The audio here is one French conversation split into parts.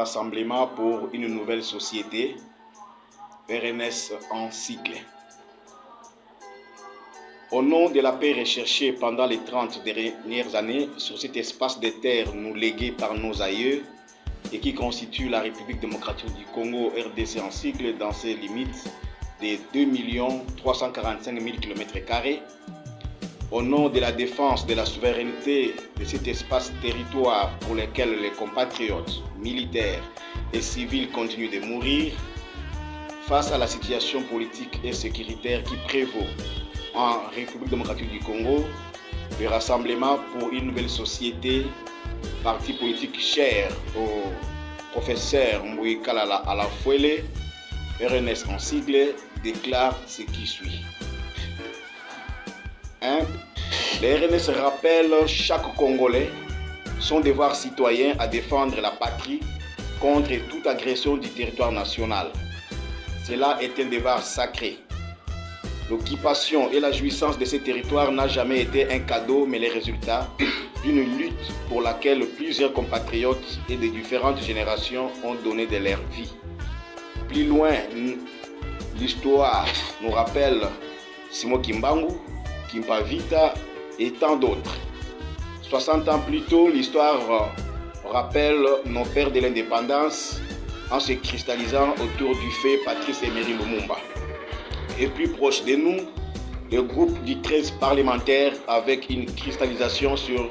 Rassemblement pour une nouvelle société, RNS en sigle. Au nom de la paix recherchée pendant les 30 dernières années sur cet espace de terre nous légué par nos aïeux et qui constitue la République démocratique du Congo, RDC en sigle, dans ses limites de 2 345 000 km², au nom de la défense de la souveraineté de cet espace-territoire pour lequel les compatriotes militaires et civils continuent de mourir, face à la situation politique et sécuritaire qui prévaut en République démocratique du Congo, le Rassemblement pour une nouvelle société, parti politique cher au professeur Mbouy Kalala Alafuele, RNS en sigle, déclare ce qui suit. 1. Le RNS rappelle chaque Congolais son devoir citoyen à défendre la patrie contre toute agression du territoire national. Cela est un devoir sacré. L'occupation et la jouissance de ces territoires n'a jamais été un cadeau, mais les résultats d'une lutte pour laquelle plusieurs compatriotes et de différentes générations ont donné de leur vie. Plus loin, l'histoire nous rappelle Simon Kimbangu, Kimpavita et tant d'autres. 60 ans plus tôt, l'histoire rappelle nos pères de l'indépendance en se cristallisant autour du fait Patrice Emery Lumumba. Et plus proche de nous, le groupe du 13 parlementaire avec une cristallisation sur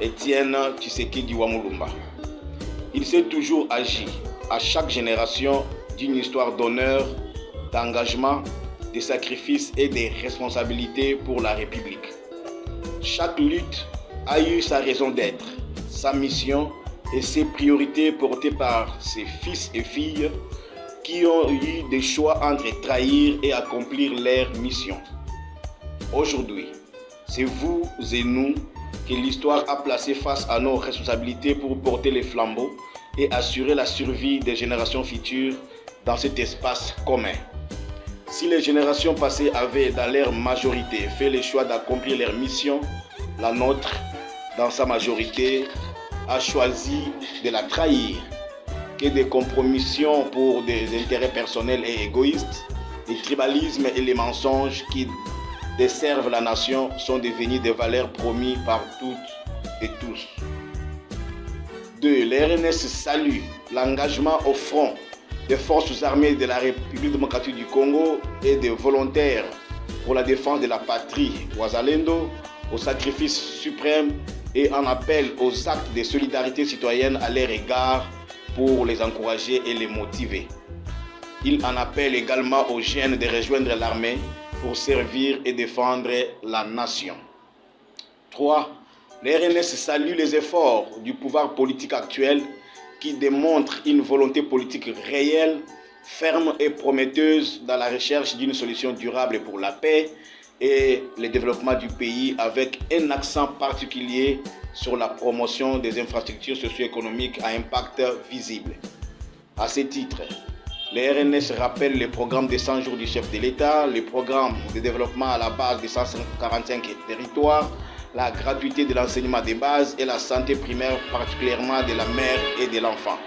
Étienne Tshisekedi Wamulumba. Il s'est toujours agi, à chaque génération, d'une histoire d'honneur, d'engagement, de sacrifices et de responsabilités pour la République. Chaque lutte a eu sa raison d'être, sa mission et ses priorités portées par ses fils et filles qui ont eu des choix entre trahir et accomplir leur mission. Aujourd'hui, c'est vous et nous que l'histoire a placés face à nos responsabilités pour porter les flambeaux et assurer la survie des générations futures dans cet espace commun. Si les générations passées avaient, dans leur majorité, fait le choix d'accomplir leur mission, la nôtre, dans sa majorité, a choisi de la trahir, que des compromissions pour des intérêts personnels et égoïstes, le tribalisme et les mensonges qui desservent la nation sont devenus des valeurs promises par toutes et tous. 2. Le RNS salue l'engagement au front des forces armées de la République démocratique du Congo et des volontaires pour la défense de la patrie, Wazalendo, au sacrifice suprême et en appelle aux actes de solidarité citoyenne à leur égard pour les encourager et les motiver. Il en appelle également aux jeunes de rejoindre l'armée pour servir et défendre la nation. 3. Le RNS salue les efforts du pouvoir politique actuel qui démontre une volonté politique réelle, ferme et prometteuse dans la recherche d'une solution durable pour la paix et le développement du pays avec un accent particulier sur la promotion des infrastructures socio-économiques à impact visible. À ce titre, le RNS rappelle les programmes de 100 jours du chef de l'État, les programmes de développement à la base des 145 territoires, la gratuité de l'enseignement de base et la santé primaire, particulièrement de la mère et de l'enfant.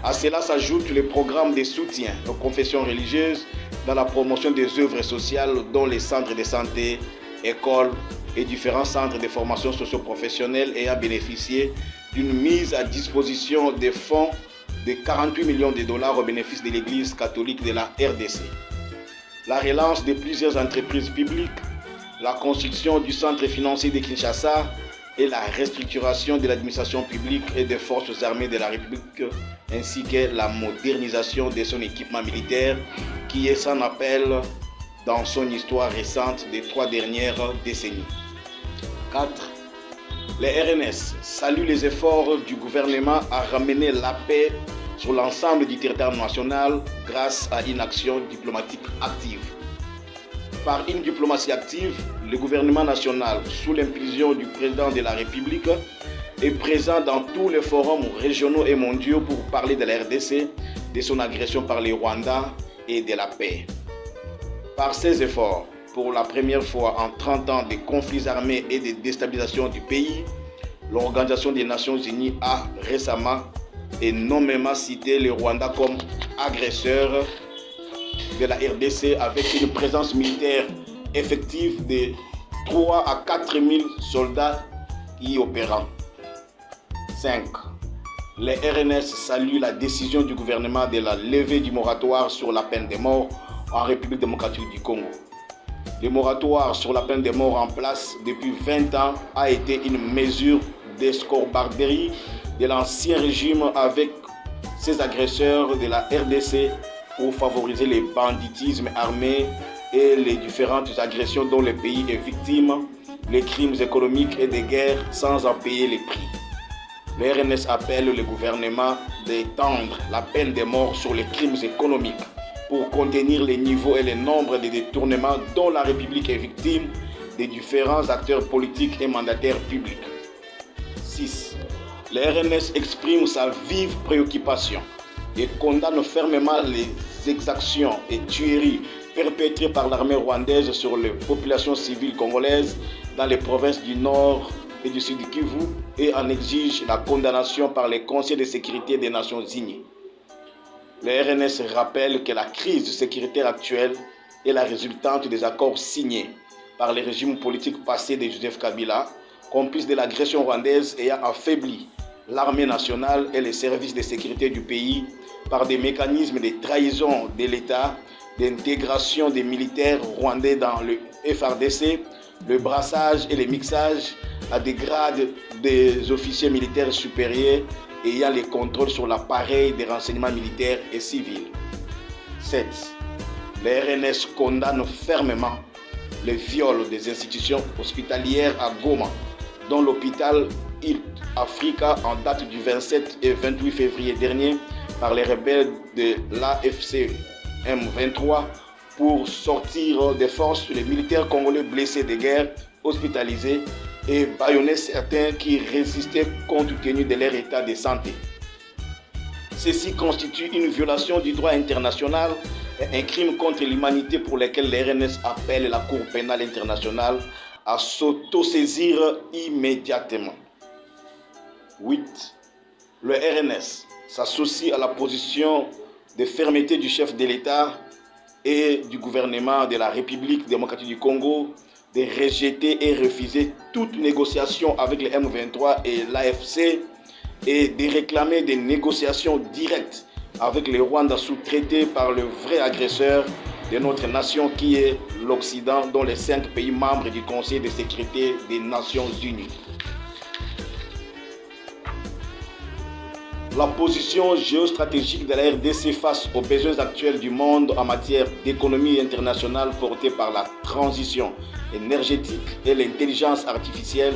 À cela s'ajoute le programme de soutien aux confessions religieuses dans la promotion des œuvres sociales dont les centres de santé, écoles et différents centres de formation socio-professionnelle ayant bénéficié d'une mise à disposition des fonds de 48 millions de dollars au bénéfice de l'Église catholique de la RDC. La relance de plusieurs entreprises publiques, la construction du centre financier de Kinshasa et la restructuration de l'administration publique et des forces armées de la République, ainsi que la modernisation de son équipement militaire qui est sans appel dans son histoire récente des 3 dernières décennies. 4. Le RNS salue les efforts du gouvernement à ramener la paix sur l'ensemble du territoire national grâce à une action diplomatique active. Par une diplomatie active, le gouvernement national, sous l'impulsion du président de la République, est présent dans tous les forums régionaux et mondiaux pour parler de la RDC, de son agression par les Rwandais et de la paix. Par ces efforts, pour la première fois en 30 ans de conflits armés et de déstabilisation du pays, l'Organisation des Nations Unies a récemment et nommément cité le Rwanda comme agresseur de la RDC avec une présence militaire effective de 3 à 4 000 soldats y opérant. 5. Les RNS saluent la décision du gouvernement de la levée du moratoire sur la peine de mort en République démocratique du Congo. Le moratoire sur la peine de mort en place depuis 20 ans a été une mesure d'escorbarderie de l'ancien régime avec ses agresseurs de la RDC pour favoriser le banditisme armé et les différentes agressions dont le pays est victime, les crimes économiques et de guerre sans en payer les prix. Le RNS appelle le gouvernement d'étendre la peine de mort sur les crimes économiques pour contenir les niveaux et le nombre de détournements dont la République est victime des différents acteurs politiques et mandataires publics. 6. Le RNS exprime sa vive préoccupation et condamne fermement les exactions et tueries perpétrées par l'armée rwandaise sur les populations civiles congolaises dans les provinces du Nord et du Sud Kivu et en exige la condamnation par les conseils de sécurité des Nations Unies. Le RNS rappelle que la crise sécuritaire actuelle est la résultante des accords signés par les régimes politiques passés de Joseph Kabila, complice de l'agression rwandaise ayant affaibli l'armée nationale et les services de sécurité du pays par des mécanismes de trahison de l'État, d'intégration des militaires rwandais dans le FARDC, le brassage et le mixage à des grades des officiers militaires supérieurs ayant les contrôles sur l'appareil des renseignements militaires et civils. 7. Le RNS condamne fermement le viol des institutions hospitalières à Goma, dont l'hôpital Health Africa en date du 27 et 28 février dernier par les rebelles de l'AFC M23 pour sortir des forces les militaires congolais blessés de guerre, hospitalisés et bâillonner certains qui résistaient compte tenu de leur état de santé. Ceci constitue une violation du droit international et un crime contre l'humanité pour lequel le RNS appelle la Cour pénale internationale à s'autosaisir immédiatement. 8. Le RNS s'associe à la position de fermeté du chef de l'État et du gouvernement de la République démocratique du Congo de rejeter et refuser toute négociation avec le M23 et l'AFC et de réclamer des négociations directes avec le Rwanda sous-traité par le vrai agresseur de notre nation qui est l'Occident, dont les 5 pays membres du Conseil de sécurité des Nations Unies. La position géostratégique de la RDC face aux besoins actuels du monde en matière d'économie internationale portée par la transition énergétique et l'intelligence artificielle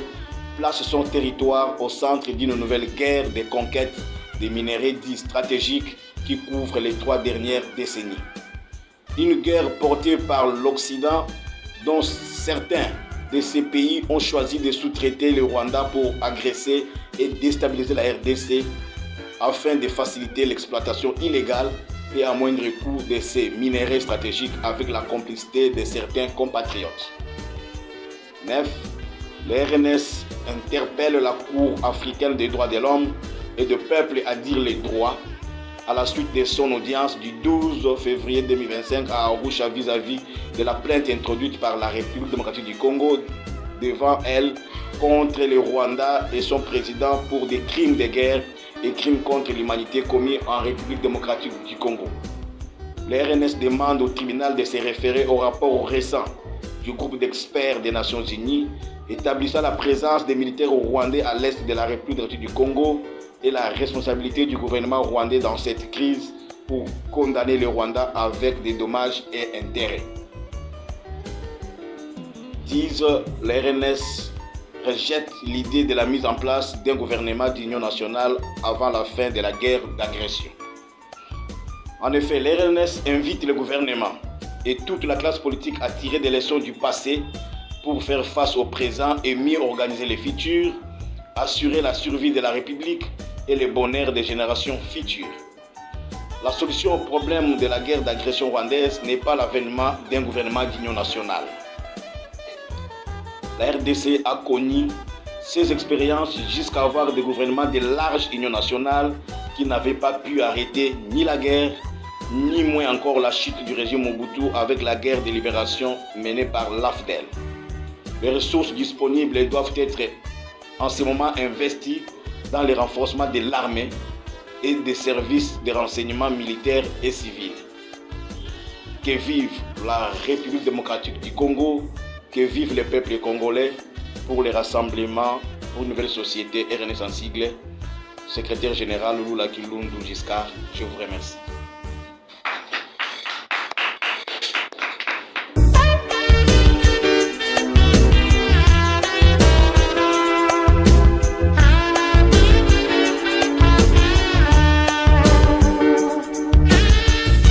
place son territoire au centre d'une nouvelle guerre de conquête des minéraux dits stratégiques qui couvre les 3 dernières décennies. Une guerre portée par l'Occident dont certains de ces pays ont choisi de sous-traiter le Rwanda pour agresser et déstabiliser la RDC afin de faciliter l'exploitation illégale et à moindre coût de ces minéraux stratégiques avec la complicité de certains compatriotes. 9. Le RNS interpelle la Cour africaine des droits de l'homme et des peuples à dire les droits à la suite de son audience du 12 février 2025 à Arusha vis-à-vis de la plainte introduite par la République démocratique du Congo devant elle contre le Rwanda et son président pour des crimes de guerre et crimes contre l'humanité commis en République démocratique du Congo. Le RNS demande au tribunal de se référer au rapport récent du groupe d'experts des Nations Unies établissant la présence des militaires rwandais à l'est de la République démocratique du Congo et la responsabilité du gouvernement rwandais dans cette crise pour condamner le Rwanda avec des dommages et intérêts. 10. Le RNS rejette l'idée de la mise en place d'un gouvernement d'union nationale avant la fin de la guerre d'agression. En effet, le RNS invite le gouvernement et toute la classe politique à tirer des leçons du passé pour faire face au présent et mieux organiser le futur, assurer la survie de la République et le bonheur des générations futures. La solution au problème de la guerre d'agression rwandaise n'est pas l'avènement d'un gouvernement d'union nationale. La RDC a connu ces expériences jusqu'à avoir des gouvernements de large union nationale qui n'avaient pas pu arrêter ni la guerre, ni moins encore la chute du régime Mobutu avec la guerre de libération menée par l'AFDEL. Les ressources disponibles doivent être en ce moment investies dans le renforcement de l'armée et des services de renseignement militaires et civils. Que vive la République démocratique du Congo, que vive le peuple congolais pour le rassemblement pour une nouvelle société RNS en sigle. Secrétaire général Lula Kilundu Giscard, je vous remercie.